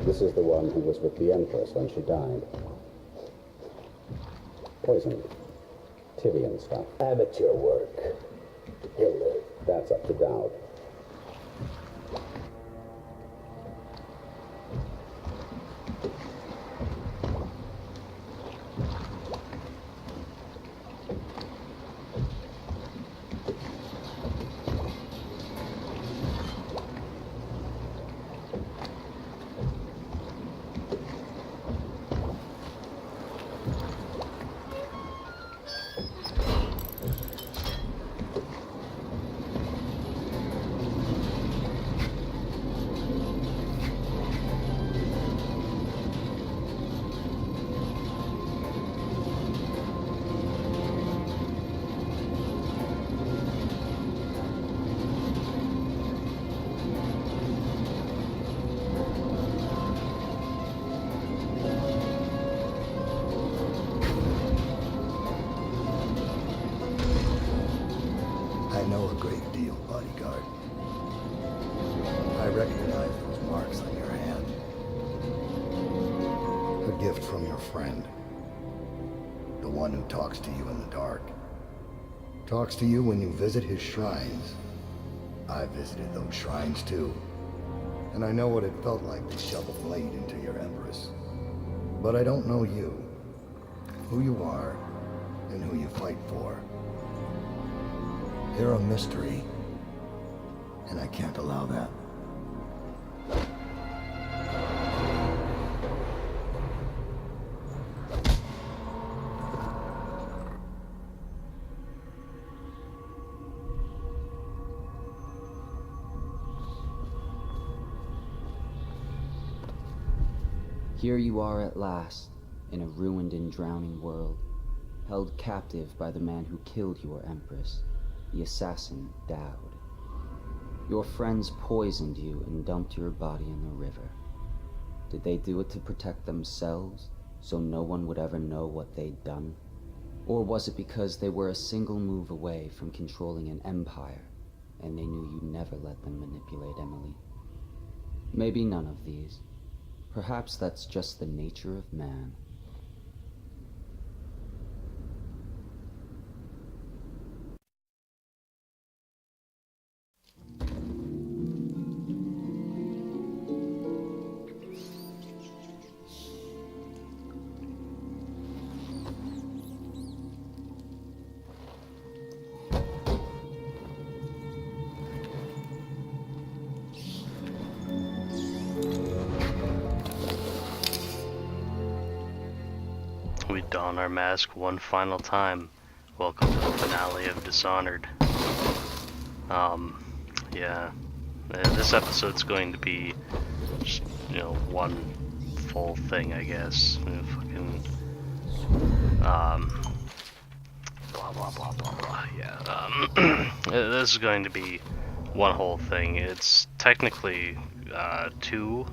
This is the one who was with the Empress when she died. Poisoned. Tibian stuff. Amateur work. He'll live. That's up to Dowd. I know a great deal, bodyguard. I recognize those marks on your hand. A gift from your friend. The one who talks to you in the dark. Talks to you when you visit his shrines. I visited those shrines too. And I know what it felt like to shove a blade into your Empress. But I don't know you. Who you are, and who you fight for. You're a mystery, and I can't allow that. Here you are at last, in a ruined and drowning world, held captive by the man who killed your Empress, the assassin Dowd. Your friends poisoned you and dumped your body in the river. Did they do it to protect themselves, so no one would ever know what they'd done? Or was it because they were a single move away from controlling an empire, and they knew you'd never let them manipulate Emily? Maybe none of these. Perhaps that's just the nature of man. We don our mask one final time. Welcome to the finale of Dishonored. Yeah. This episode's going to be just, one full thing, I guess. Fucking, blah, blah, blah, blah, blah. Yeah, this is going to be one whole thing. It's technically, two,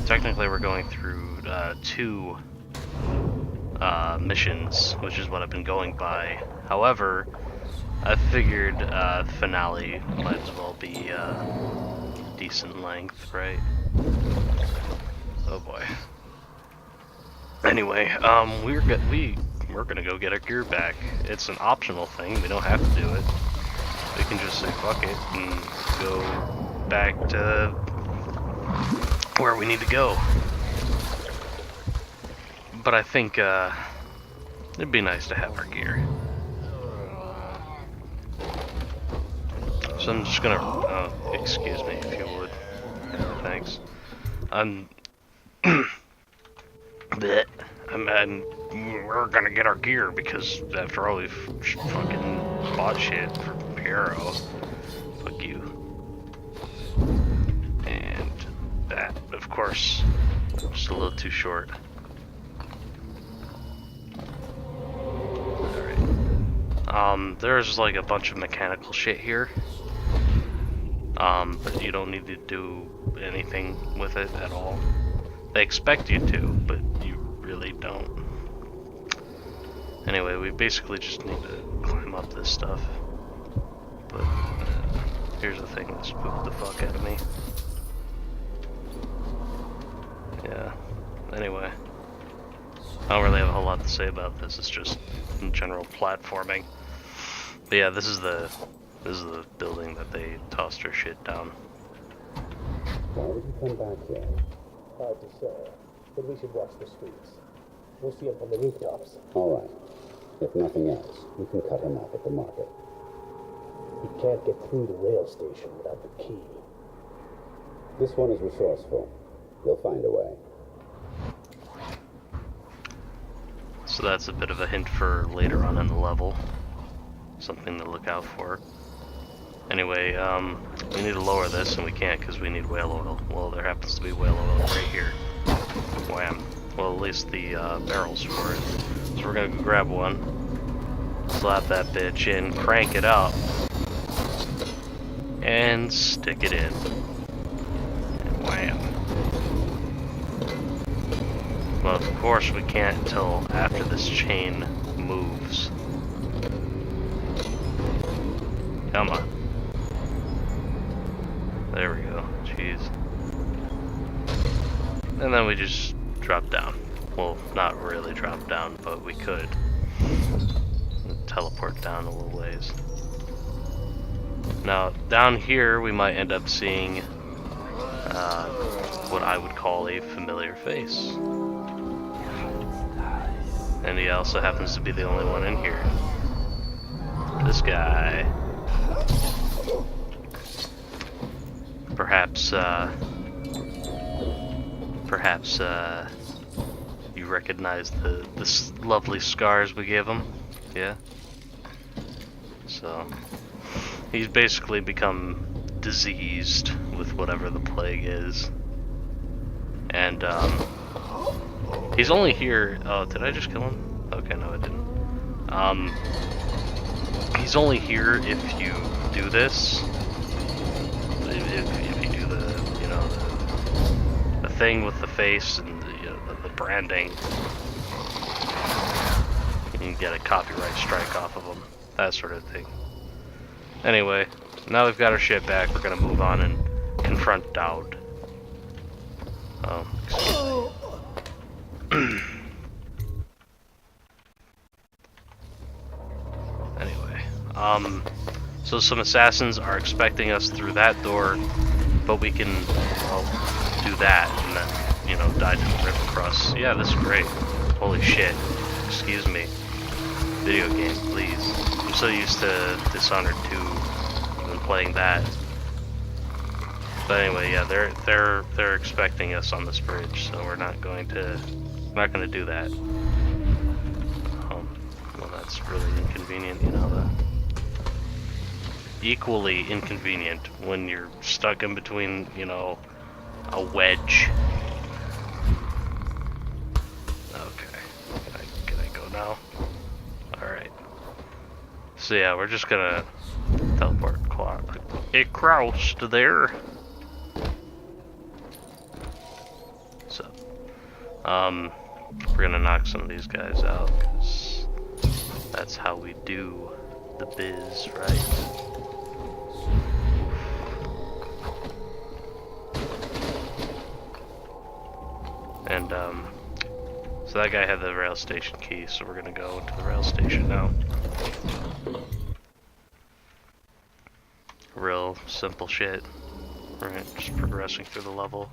technically we're going through two missions, which is what I've been going by. However, I figured finale might as well be decent length, right? Oh boy. Anyway, we're gonna go get our gear back. It's an optional thing. We don't have to do it. We can just say fuck it and go back to where we need to go. But I think it'd be nice to have our gear. So I'm just gonna excuse me if you would. Thanks. We're gonna get our gear because after all we've fucking bought shit for Piero. Fuck you. And that, of course, just a little too short. Alright. There's like a bunch of mechanical shit here. But you don't need to do anything with it at all. They expect you to, but you really don't. Anyway, we basically just need to climb up this stuff. But Here's the thing that spooked the fuck out of me. Yeah. Anyway. I don't really have a whole lot to say about this. It's just in general platforming. But yeah, this is the building that they tossed her shit down. Why would you come back here? Hard to say, but we should watch the streets. We'll see him from the rooftops. All right. If nothing else, we can cut him off at the market. He can't get through the rail station without the key. This one is resourceful. He'll find a way. So that's a bit of a hint for later on in the level. Something to look out for. Anyway, we need to lower this, and we can't because we need whale oil. Well, there happens to be whale oil right here. Wham. Well, at least the barrels for it. So we're gonna go grab one, slap that bitch in, crank it up, and stick it in. And wham. Well, of course we can't until after this chain moves. Come on. There we go. Jeez. And then we just drop down. Well, not really drop down, but we could. Teleport down a little ways. Now, down here we might end up seeing what I would call a familiar face. And he also happens to be the only one in here. This guy. Perhaps you recognize the lovely scars we gave him, yeah? So, he's basically become diseased with whatever the plague is. And, he's only here, oh, did I just kill him? Okay, no I didn't. He's only here if you do this. If you do the, you know, the thing with the face and the branding, you can get a copyright strike off of them, that sort of thing. Anyway, now we've got our shit back, we're gonna move on and confront Dowd. Oh, excuse me. Anyway, so some assassins are expecting us through that door, but we can, well, do that and then, you know, die to the rip across. Yeah, this is great. Holy shit. Excuse me. Video game, please. I'm so used to Dishonored 2 and playing that. But anyway, yeah, they're expecting us on this bridge, so we're not going to do that. Well, that's really inconvenient, you know that. Equally inconvenient when you're stuck in between, you know, a wedge. Okay, can I go now? Alright. So yeah, we're just gonna teleport across to there. So, we're gonna knock some of these guys out, because that's how we do the biz, right? And, so that guy had the rail station key, so we're gonna go to the rail station now. Real simple shit. Right, just progressing through the level.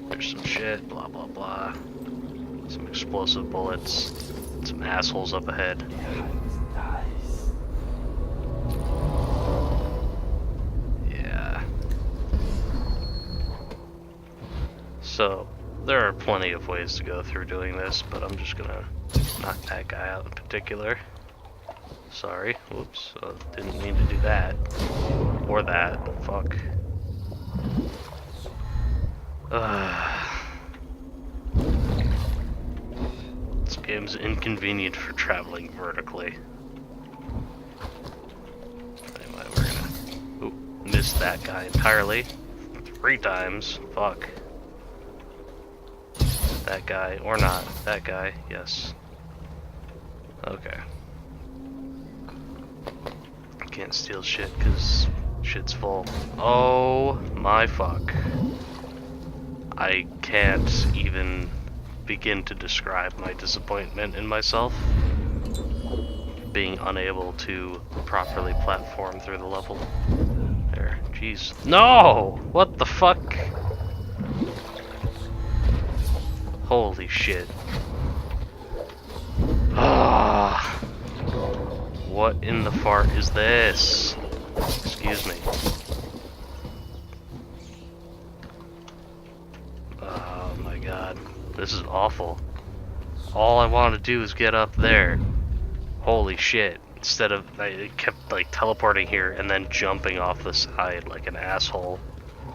There's some shit, blah blah blah. Some explosive bullets. Some assholes up ahead. Yeah. So, there are plenty of ways to go through doing this, but I'm just gonna knock that guy out in particular. Sorry, whoops, didn't mean to do that. Or that, fuck. This game's inconvenient for traveling vertically. Anyway, we're gonna miss that guy entirely. 3 times, fuck. That guy, or not. That guy, yes. Okay. Can't steal shit, because shit's full. Oh my fuck. I can't even begin to describe my disappointment in myself being unable to properly platform through the level. There, jeez. No! What the fuck? Holy shit. Ah! What in the fart is this? Excuse me. Oh my god. This is awful. All I want to do is get up there. Holy shit. Instead of, I kept like teleporting here and then jumping off the side like an asshole.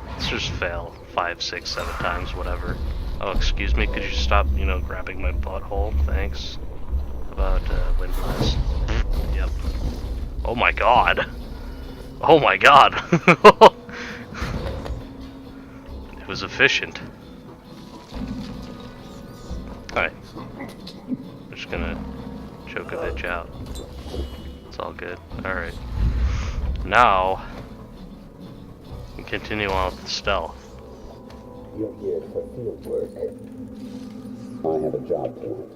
Let's just fail 5, 6, 7 times, whatever. Oh, excuse me, could you stop, you know, grabbing my butthole? Thanks. How about windlass? Yep. Oh my god. Oh my god. It was efficient. Alright. I'm just gonna choke a bitch out. It's all good. Alright. Now, we can continue on with the stealth. You're here for field work. I have a job tonight.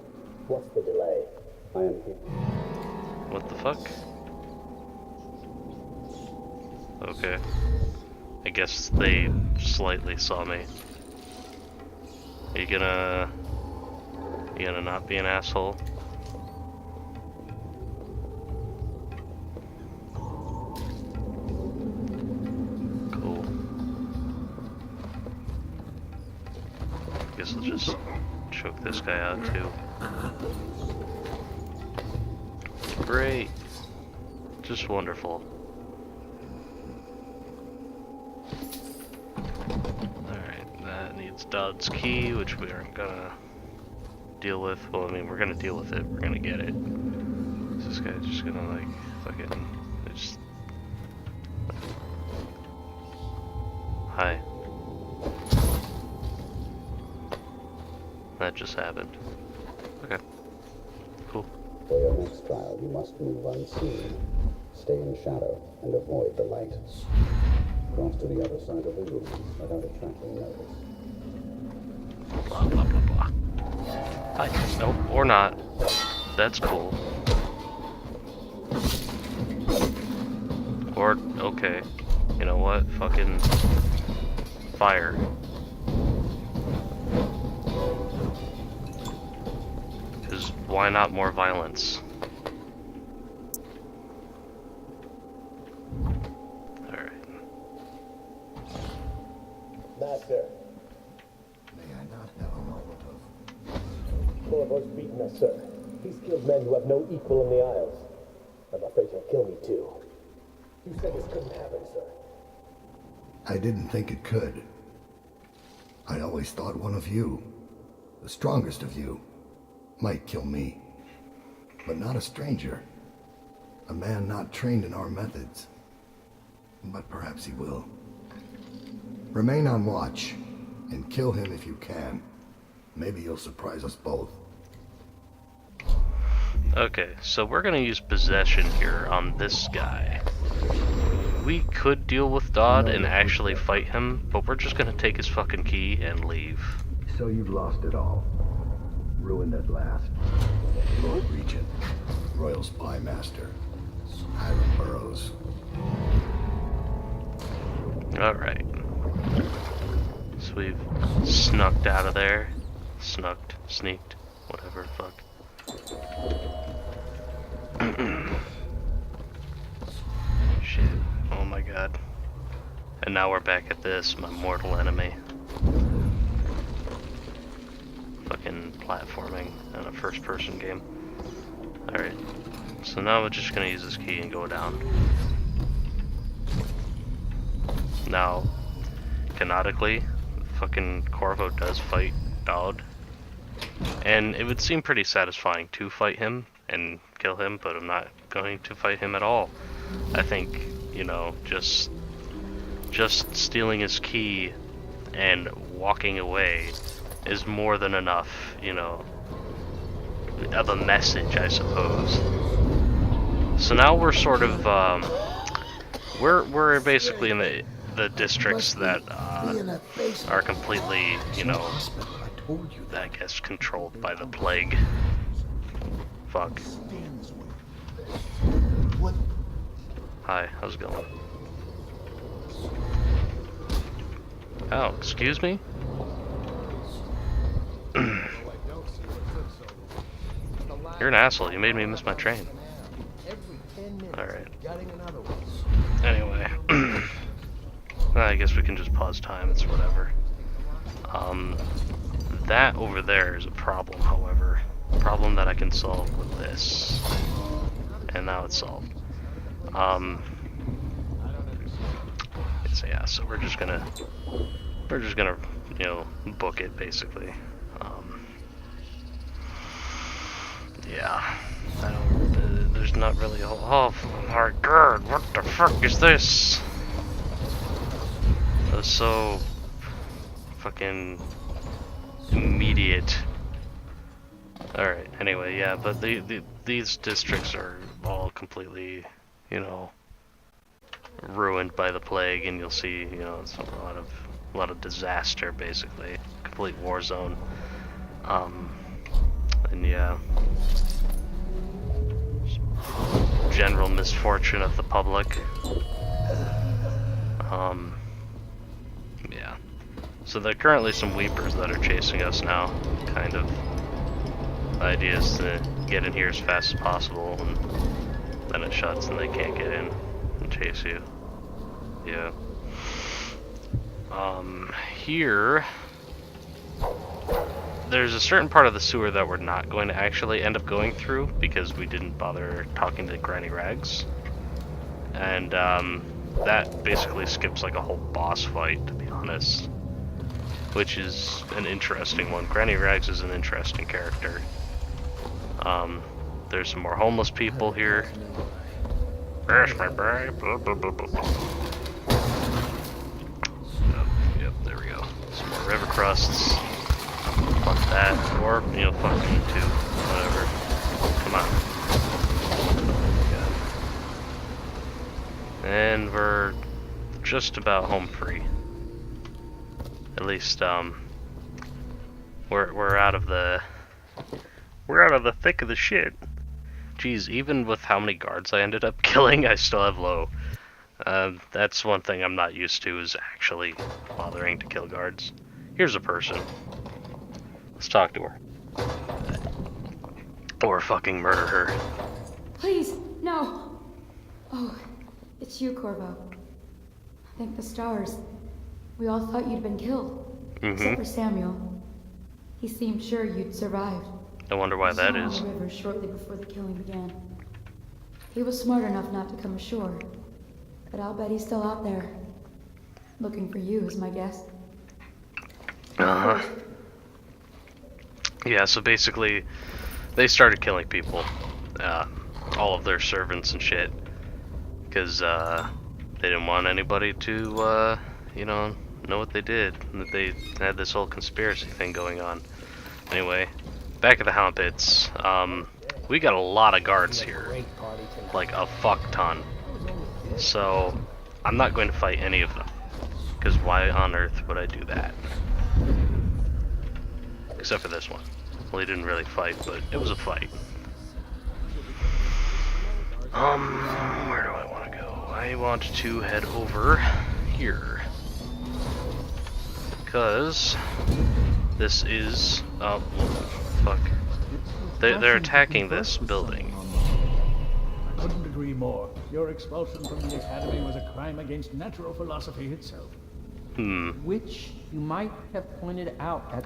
What's the delay? I am here. What the fuck? Okay. I guess they slightly saw me. Are you gonna not be an asshole? Cool. Guess I'll just choke this guy out too. Great. Just wonderful. Alright, that needs Dodd's key, which we aren't gonna deal with. Well, I mean, we're gonna deal with it. We're gonna get it. Is this guy just gonna, like, fucking... just... Hi. That just happened. Okay. Cool. For your next trial, you must move unseen. Stay in shadow and avoid the light. Cross to the other side of the room without attracting notice. Blah, blah, blah, blah. Hi. Nope, or not. That's cool. Or, okay. You know what? Fucking... fire. Because why not more violence? Alright. Master, May I not have a moment of... Corvo's beaten us, sir. He's killed men who have no equal in the Isles. I'm afraid he'll kill me too. You said this couldn't happen, sir. I didn't think it could. I always thought one of you, the strongest of you, might kill me. But not a stranger. A man not trained in our methods. But perhaps he will. Remain on watch, and kill him if you can. Maybe you'll surprise us both. Okay, so we're gonna use possession here on this guy. We could deal with Dodd and actually fight him, but we're just gonna take his fucking key and leave. So you've lost it all. Ruined at last. Lord Regent, Royal Spy Master, Hiram Burroughs. Alright. So we've snucked out of there. Sneaked, whatever, fuck. Shit. Oh my god. And now we're back at this, my mortal enemy. Fucking platforming in a first person game. Alright. So now we're just gonna use this key and go down. Now, canonically, fucking Corvo does fight Dodd. And it would seem pretty satisfying to fight him and kill him, but I'm not going to fight him at all. I think, you know, just stealing his key and walking away is more than enough, you know, of a message, I suppose. So now we're sort of, we're basically in the districts that are completely, you know, I guess controlled by the plague. Fuck. Hi, how's it going? Oh, excuse me? You're an asshole, you made me miss my train. Alright. Anyway. I guess we can just pause time, it's whatever. That over there is a problem, however. A problem that I can solve with this. And now it's solved. So yeah, so we're just gonna, you know, book it basically. Yeah, there's not really a whole, oh my god, what the fuck is this? That was so fucking immediate. Alright, anyway, yeah, but these districts are all completely, you know, ruined by the plague, and you'll see, you know, it's a lot of disaster, basically, complete war zone. And yeah, general misfortune of the public. Yeah. So there are currently some weepers that are chasing us now, kind of. The idea is to get in here as fast as possible, and then it shuts and they can't get in and chase you. Yeah. Here, there's a certain part of the sewer that we're not going to actually end up going through because we didn't bother talking to Granny Rags. And that basically skips like a whole boss fight, to be honest. Which is an interesting one. Granny Rags is an interesting character. There's some more homeless people here. Where's my bag? Yep, there we go. Some more river crusts. Fuck that. Or, you know, fuck me too. Whatever. Come on. And we're just about home free. At least, we're out of the thick of the shit. Jeez, even with how many guards I ended up killing, I still have low. That's one thing I'm not used to, is actually bothering to kill guards. Here's a person. Let's talk to her. Or fucking murder her. Please, no! Oh, it's you, Corvo. Thank the stars. We all thought you'd been killed. Except for Samuel. He seemed sure you'd survived. I wonder why that is. He saw the river shortly before the killing began. He was smart enough not to come ashore. But I'll bet he's still out there. Looking for you, is my guess. Uh-huh. Yeah, so basically, they started killing people. All of their servants and shit. Because, they didn't want anybody to, you know what they did. And that they had this whole conspiracy thing going on. Anyway, back at the Hound Pits. We got a lot of guards here. Like, a fuck ton. So, I'm not going to fight any of them. Because why on earth would I do that? Except for this one. Well, he didn't really fight, but it was a fight. Where do I want to go? I want to head over here. Because this is... oh, fuck. They're attacking this building. I couldn't agree more. Your expulsion from the Academy was a crime against natural philosophy itself. Which you might have pointed out at...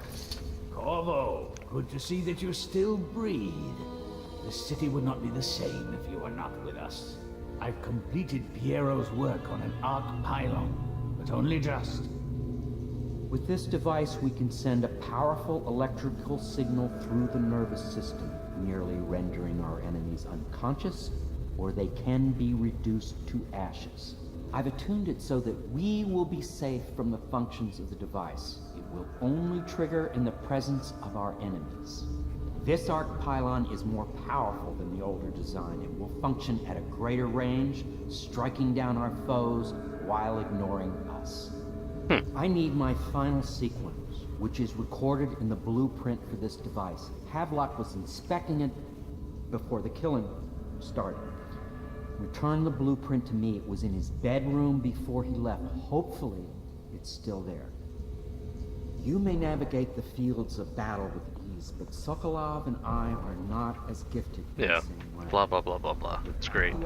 Corvo, good to see that you still breathe. The city would not be the same if you were not with us. I've completed Piero's work on an arc pylon, but only just. With this device, we can send a powerful electrical signal through the nervous system, nearly rendering our enemies unconscious, or they can be reduced to ashes. I've attuned it so that we will be safe from the functions of the device. It will only trigger in the presence of our enemies. This arc pylon is more powerful than the older design and will function at a greater range, striking down our foes while ignoring us. I need my final sequence, which is recorded in the blueprint for this device. Havelock was inspecting it before the killing started. Return the blueprint to me. It was in his bedroom before he left. Hopefully, it's still there. You may navigate the fields of battle with ease, but Sokolov and I are not as gifted. Yeah. Blah blah blah blah blah. It's great.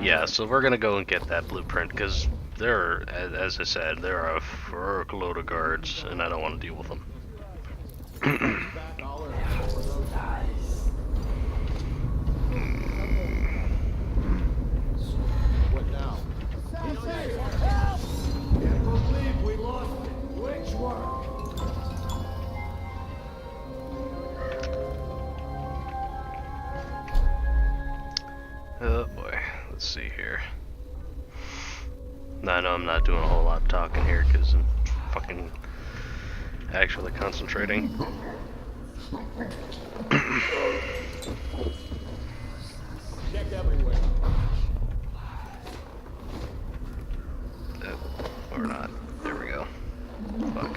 Yeah. So we're gonna go and get that blueprint because there are, as I said, there are a fuckload of guards, and I don't want to deal with them. What now? Can't believe we lost it. Which one? Oh boy, let's see here. I know I'm not doing a whole lot of talking here because I'm fucking actually concentrating. Check everywhere. Or not. There we go. Fuck.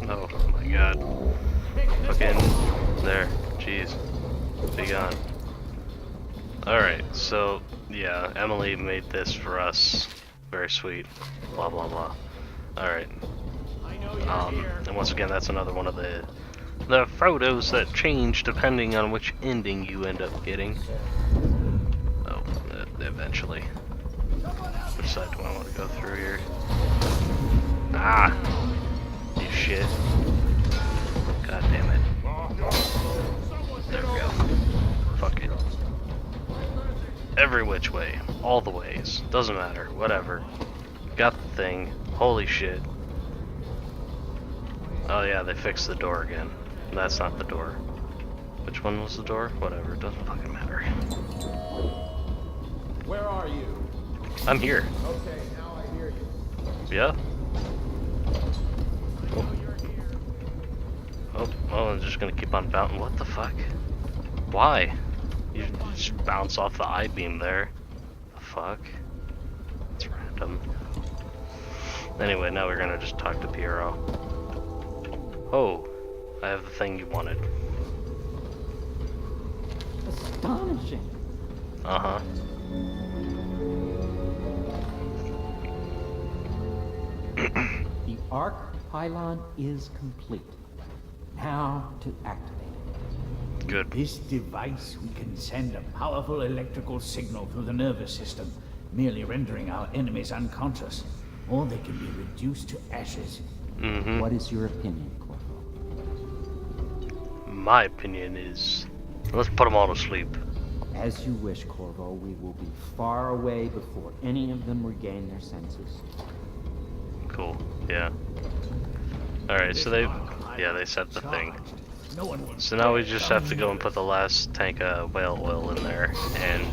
Oh my god. Fucking there. Jeez. Be gone. Alright, so yeah, Emily made this for us. Very sweet. Blah blah blah. Alright. And once again, that's another one of the photos that change depending on which ending you end up getting. Oh, eventually. Which side do I want to go through here? Ah! You shit. God damn it. There we go. Fuck it. Every which way. All the ways. Doesn't matter. Whatever. Got the thing. Holy shit. Oh yeah, they fixed the door again. That's not the door. Which one was the door? Whatever, it doesn't fucking matter. Where are you? I'm here. Okay, now I hear you. Yeah? Oh, I'm just gonna keep on bouncing. What the fuck? Why? You just bounce off the I-beam there. The fuck? It's random. Anyway, now we're gonna just talk to Piero. Oh, I have the thing you wanted. Astonishing. Uh-huh. The arc pylon is complete. Now to activate it. Good. This device, we can send a powerful electrical signal through the nervous system, merely rendering our enemies unconscious, or they can be reduced to ashes. Mm-hmm. What is your opinion, Corvo? My opinion is, let's put them all to sleep. As you wish, Corvo. We will be far away before any of them regain their senses. Cool. Yeah. Alright, so they set the thing. So now we just have to go and put the last tank of whale oil in there, and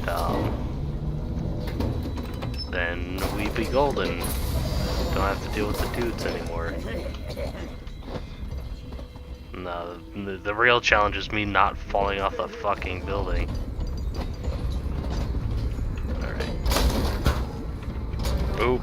then we be golden. Don't have to deal with the dudes anymore. No, the real challenge is me not falling off the fucking building. Alright. Boop.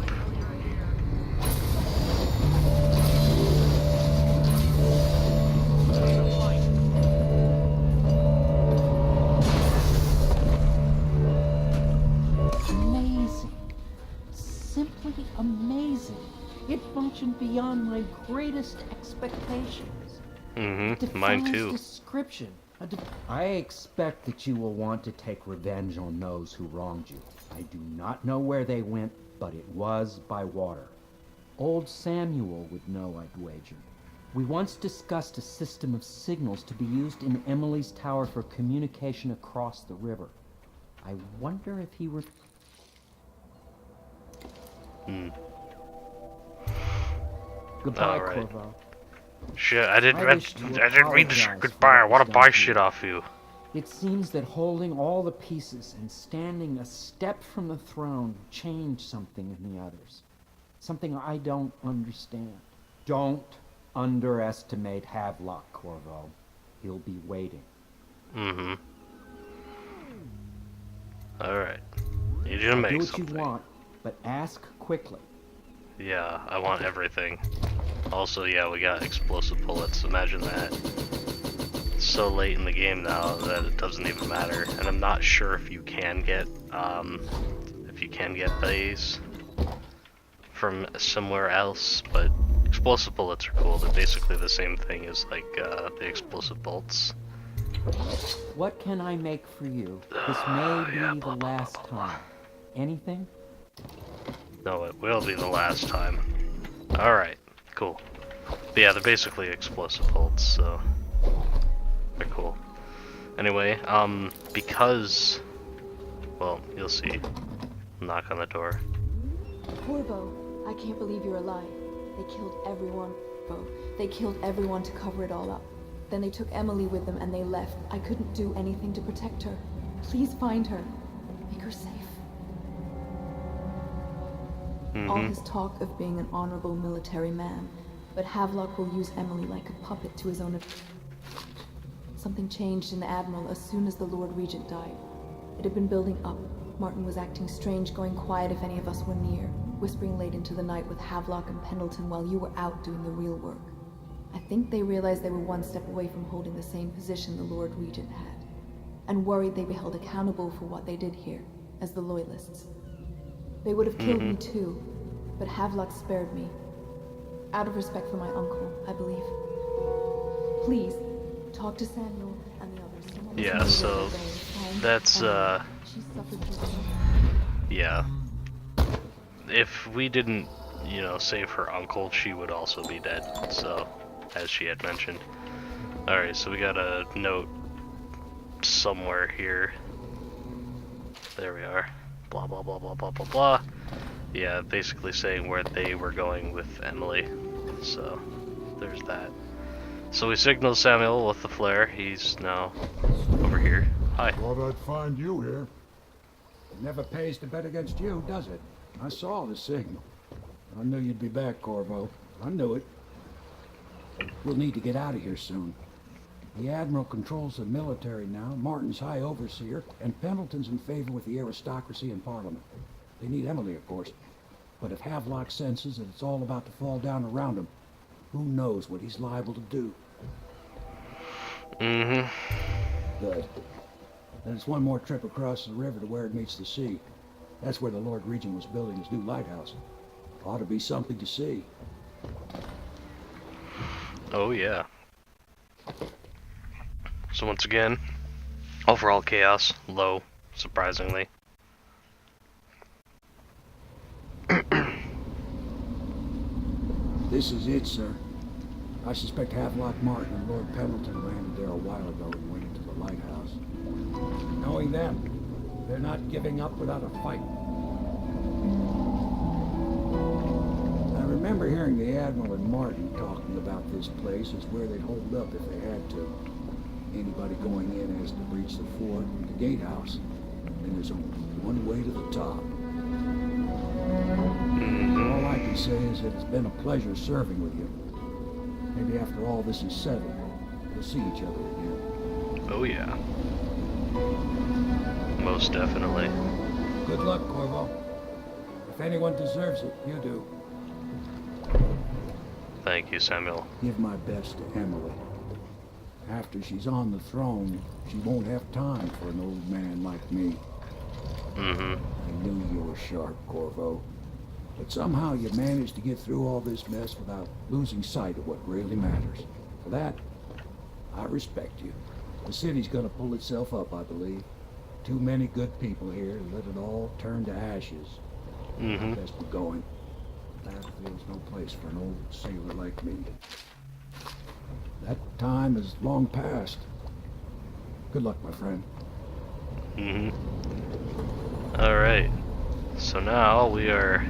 Amazing. Simply amazing. It functioned beyond my greatest expectations. Mm-hmm. Mine Defies too. description. I expect that you will want to take revenge on those who wronged you. I do not know where they went, but it was by water. Old Samuel would know, I'd wager. We once discussed a system of signals to be used in Emily's tower for communication across the river. I wonder if he were... Hmm. Goodbye, All right. Corvo. Shit, I didn't read the apologize for goodbye. I what want was to done buy to you. shit off you. It seems that holding all the pieces and standing a step from the throne changed something in the others. Something I don't understand. Don't underestimate Havelock, Corvo. He'll be waiting. Mm-hmm. Alright. Need you to make Do what something. you want, but ask quickly. Yeah, I want everything. Also, yeah, we got explosive bullets. Imagine that. It's so late in the game now that it doesn't even matter. And I'm not sure if you can get these from somewhere else, but explosive bullets are cool. They're basically the same thing as like the explosive bolts. What can I make for you? This may be Yeah, the blah, blah, last blah, blah, blah. time. Anything? No, it will be the last time. Alright, cool. But yeah, they're basically explosive bolts, so they're cool. Anyway, because, well, you'll see. Knock on the door. Corvo, I can't believe you're alive. They killed everyone, Corvo. They killed everyone to cover it all up. Then they took Emily with them and they left. I couldn't do anything to protect her. Please find her. Make her safe. All his talk of being an honorable military man, but Havelock will use Emily like a puppet to his own. Something changed in the Admiral as soon as the Lord Regent died. It had been building up. Martin was acting strange, going quiet if any of us were near, whispering late into the night with Havelock and Pendleton while you were out doing the real work. I think they realized they were one step away from holding the same position the Lord Regent had, and worried they'd be held accountable for what they did here, as the Loyalists. They would have killed me too, but Havelock spared me. Out of respect for my uncle, I believe. Please, talk to Samuel and the others. Someone was Yeah, murdered so today, and that's, she suffered through yeah. If we didn't, you know, save her uncle, she would also be dead, so, as she had mentioned. Alright, so we got a note somewhere here. There we are. Blah, blah, blah, blah, blah, blah, blah. Yeah, basically saying where they were going with Emily. So, there's that. So we signal Samuel with the flare. He's now over here. Hi. Thought I'd find you here. It never pays to bet against you, does it? I saw the signal. I knew you'd be back, Corvo. I knew it. We'll need to get out of here soon. The Admiral controls the military now, Martin's High Overseer, and Pendleton's in favor with the aristocracy in Parliament. They need Emily, of course. But if Havelock senses that it's all about to fall down around him, who knows what he's liable to do? Mm-hmm. Good. Then it's one more trip across the river to where it meets the sea. That's where the Lord Regent was building his new lighthouse. Ought to be something to see. Oh, yeah. So once again, overall chaos, low, surprisingly. This is it, sir. I suspect Havelock Martin and Lord Pendleton landed there a while ago and went into the lighthouse. Knowing them, they're not giving up without a fight. I remember hearing the Admiral and Martin talking about this place as where they'd hold up if they had to. Anybody going in has to breach the fort, the gatehouse, and there's only one way to the top. All I can say is that it's been a pleasure serving with you. Maybe after all this is settled, we'll see each other again. Oh, yeah. Most definitely. Good luck, Corvo. If anyone deserves it, you do. Thank you, Samuel. Give my best to Emily. After she's on the throne, she won't have time for an old man like me. Mm-hmm. I knew you were sharp, Corvo. But somehow you managed to get through all this mess without losing sight of what really matters. For that, I respect you. The city's gonna pull itself up, I believe. Too many good people here to let it all turn to ashes. Mm-hmm. Best be going. Battlefield's no place for an old sailor like me. That time is long past. Good luck, my friend. Mm-hmm. Alright. So now we are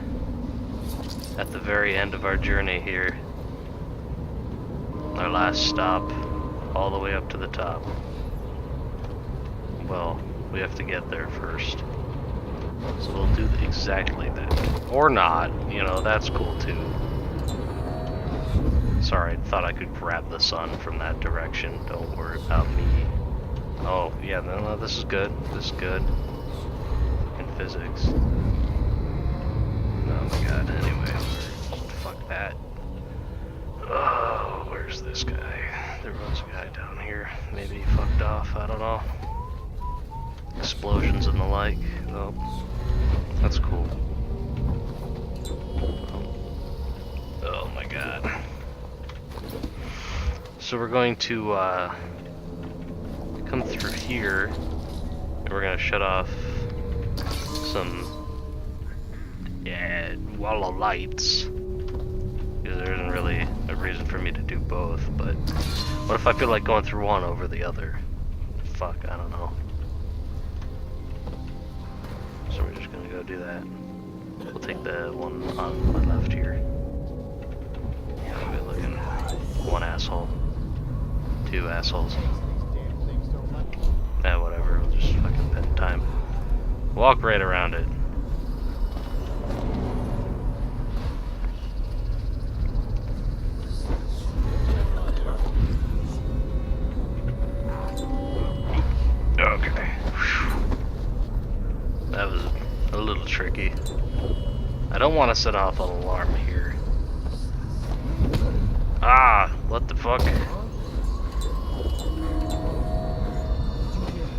at the very end of our journey here. Our last stop, all the way up to the top. Well, we have to get there first. So we'll do exactly that. Or not, you know, that's cool too. Sorry, I thought I could grab the sun from that direction. Don't worry about me. Oh, yeah, no, this is good. This is good. In physics. Oh my god, anyway. Fuck that. Oh, where's this guy? There was a guy down here. Maybe he fucked off, I don't know. Explosions and the like. Oh, that's cool. Oh my god. So we're going to come through here, and we're gonna shut off some wall of lights, because there isn't really a reason for me to do both. But what if I feel like going through one over the other? Fuck, I don't know. So we're just gonna go do that. We'll take the one on my left here. Yeah, good looking. One asshole. Two assholes. Whatever, we'll just fucking spend time. Walk right around it. Okay. That was a little tricky. I don't want to set off an alarm here. Ah, what the fuck?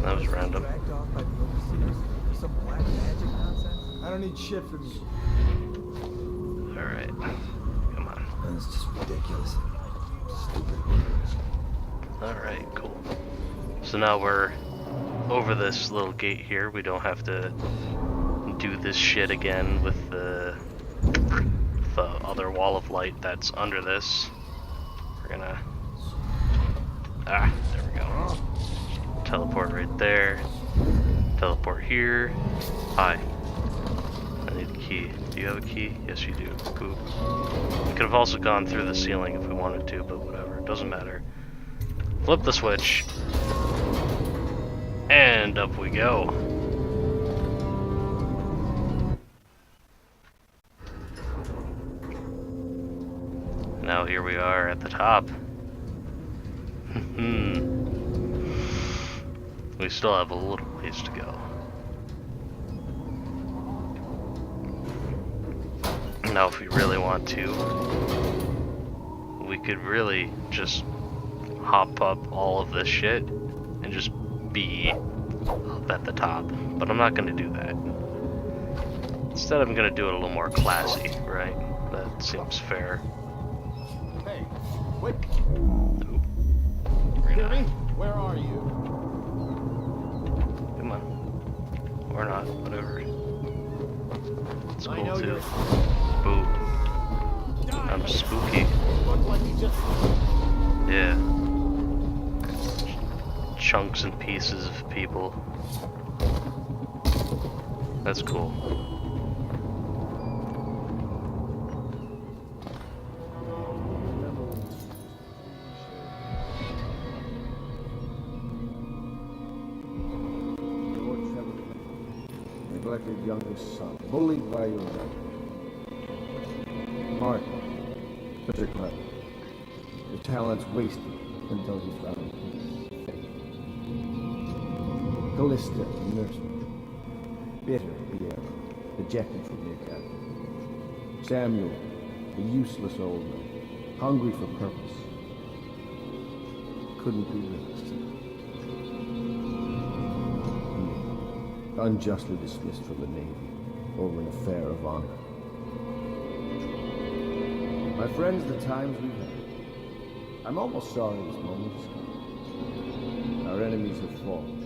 That was random. I don't need shit from you. Alright. Come on. That's just ridiculous. Stupid. Alright, cool. So now we're over this little gate here. We don't have to do this shit again with the other wall of light that's under this. We're gonna... Ah, there we go. Teleport right there. Teleport here. Hi. I need a key. Do you have a key? Yes, you do. Boop. We could have also gone through the ceiling if we wanted to, but whatever. It doesn't matter. Flip the switch. And up we go. Now here we are at the top. We still have a little ways to go. Now if we really want to, we could really just hop up all of this shit and just be up at the top. But I'm not gonna do that. Instead I'm gonna do it a little more classy, right? That seems fair. Hey, wait. Nope. Hear me? Where are you? Come on. Or not, whatever. It's cool too. Boo. I'm spooky. Yeah. Chunks and pieces of people. That's cool. Neglected youngest son, bullied by your mother. Mark, such a clever. Your talents wasted until he found peace. Callista, the nursemaid. Bitter, Pierre, dejected from the academy. Samuel, the useless old man, hungry for purpose. Couldn't be released. Unjustly dismissed from the Navy over an affair of honor. My friends, the times we've had. I'm almost sorry this moment has come. Our enemies have fallen.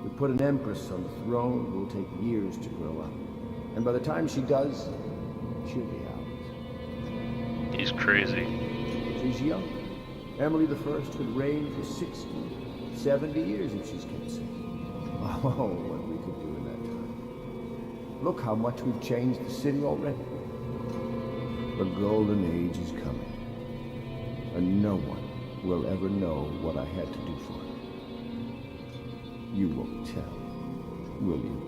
We put an empress on the throne who will take years to grow up. And by the time she does, she'll be ours. He's crazy. She's young. Emily the First could reign for 60, 70 years if she's kept safe. Oh, what we could do in that time. Look how much we've changed the city already. The golden age is coming. and no one will ever know what I had to do for it. You won't tell, will you?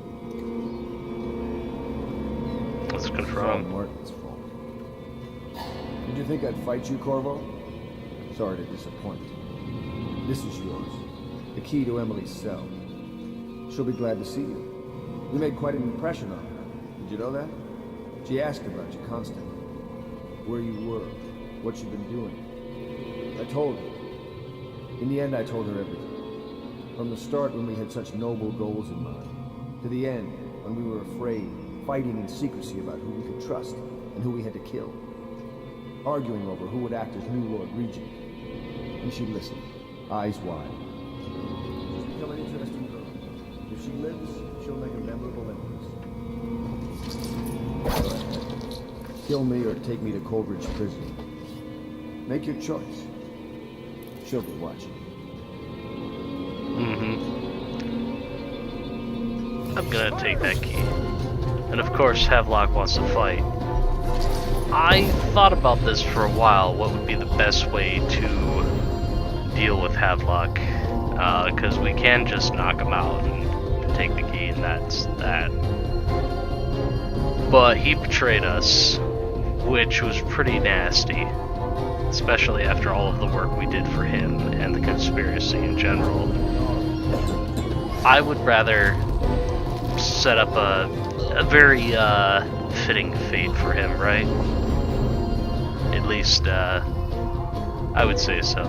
Let's It's all confirm. Martin's fault. Did you think I'd fight you, Corvo? Sorry to disappoint. This is yours. The key to Emily's cell. She'll be glad to see you. You made quite an impression on her. Did you know that? She asked about you constantly. Where you were, what you've been doing. I told her. In the end, I told her everything. From the start, when we had such noble goals in mind, to the end, when we were afraid, fighting in secrecy about who we could trust and who we had to kill, arguing over who would act as new Lord Regent. And she listened, eyes wide. She's become an interesting girl. If she lives, she'll make a memorable empress. Kill me or take me to Coleridge Prison. Make your choice. She'll be watching. I'm gonna take that key. And of course, Havelock wants to fight. I thought about this for a while, what would be the best way to deal with Havelock. Because we can just knock him out and take the key, and that's that. But he betrayed us, which was pretty nasty. Especially after all of the work we did for him and the conspiracy in general. I would rather set up a very fitting fate for him, right? At least, I would say so.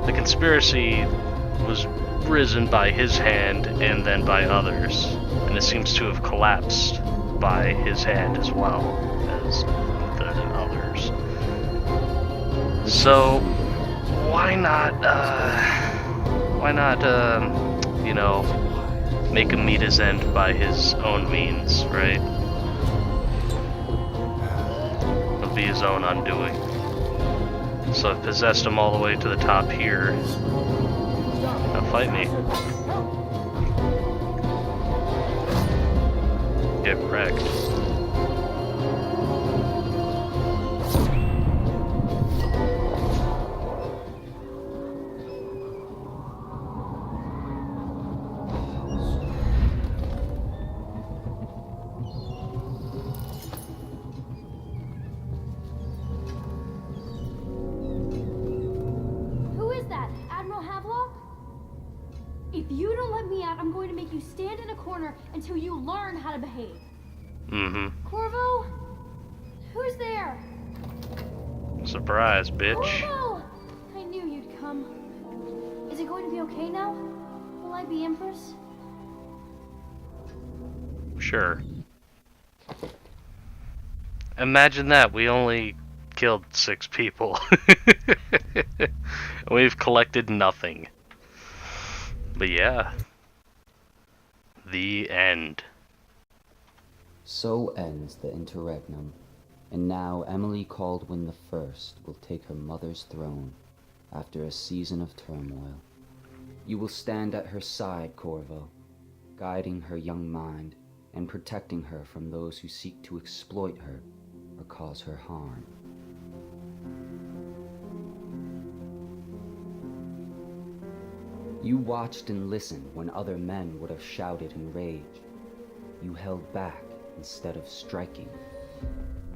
The conspiracy was risen by his hand and then by others, and it seems to have collapsed by his hand as well as the others. So, why not, you know, make him meet his end by his own means, right? It'll be his own undoing. So I've possessed him all the way to the top here. Now fight me. Get wrecked. I'm going to make you stand in a corner until you learn how to behave. Corvo? Who's there? Surprise, bitch. Corvo! I knew you'd come. Is it going to be okay now? Will I be Empress? Sure. Imagine that, we only killed 6 people. We've collected nothing. But yeah. The end. So ends the interregnum, and now Emily Caldwin the First will take her mother's throne after a season of turmoil. You will stand at her side, Corvo, guiding her young mind and protecting her from those who seek to exploit her or cause her harm. You watched and listened when other men would have shouted in rage. You held back instead of striking.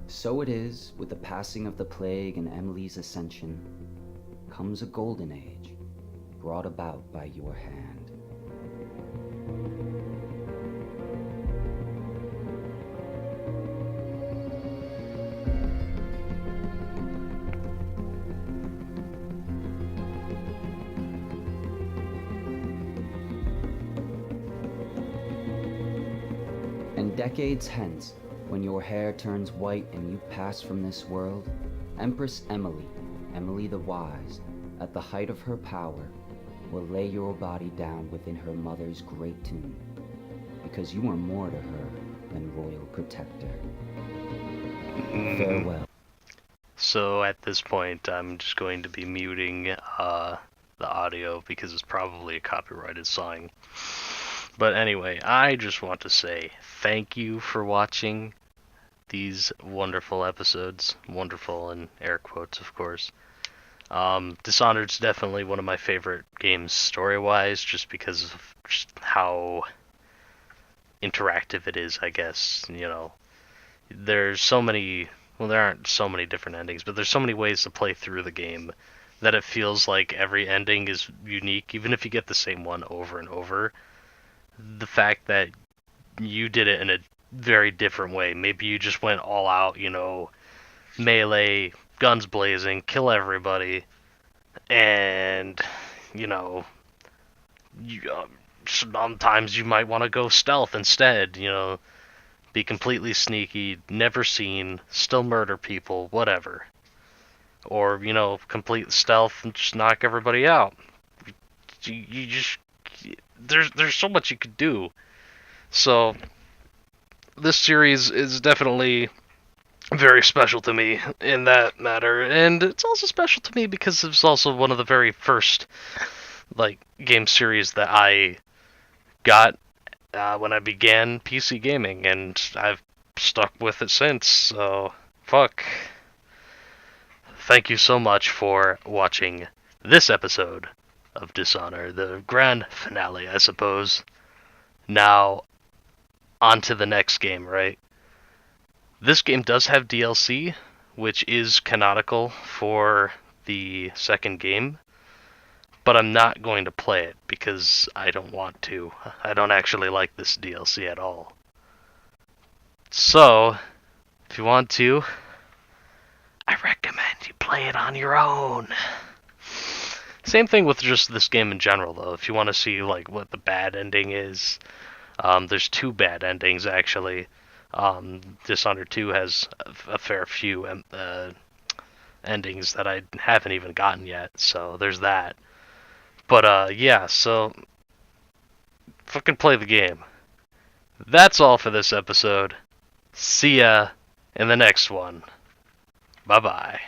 So it is, with the passing of the plague and Emily's ascension, comes a golden age, brought about by your hand. And decades hence, when your hair turns white and you pass from this world, Empress Emily, Emily the Wise, at the height of her power, will lay your body down within her mother's great tomb, because you are more to her than royal protector. Farewell. So at this point, I'm just going to be muting the audio because it's probably a copyrighted song. But anyway, I just want to say thank you for watching these wonderful episodes. Wonderful in air quotes, of course. Dishonored's definitely one of my favorite games story-wise, just because of just how interactive it is, I guess. There's so many, well, there aren't so many different endings, but there's so many ways to play through the game that it feels like every ending is unique, even if you get the same one over and over. The fact that you did it in a very different way. Maybe you just went all out, melee, guns blazing, kill everybody, and, you know, sometimes you might want to go stealth instead, be completely sneaky, never seen, still murder people, whatever. Or, complete stealth and just knock everybody out. You just, there's so much you could do. So, this series is definitely very special to me in that matter, and it's also special to me because it's also one of the very first game series that I got when I began PC gaming, and I've stuck with it since. So fuck. Thank you so much for watching this episode of Dishonored, the grand finale, I suppose. Now, on to the next game, right? This game does have DLC, which is canonical for the second game, but I'm not going to play it because I don't want to. I don't actually like this DLC at all. So, if you want to, I recommend you play it on your own. Same thing with just this game in general, though. If you want to see what the bad ending is, there's two bad endings actually. Dishonored 2 has a fair few endings that I haven't even gotten yet, so there's that. But yeah, so fucking play the game. That's all for this episode. See ya in the next one. Bye-bye.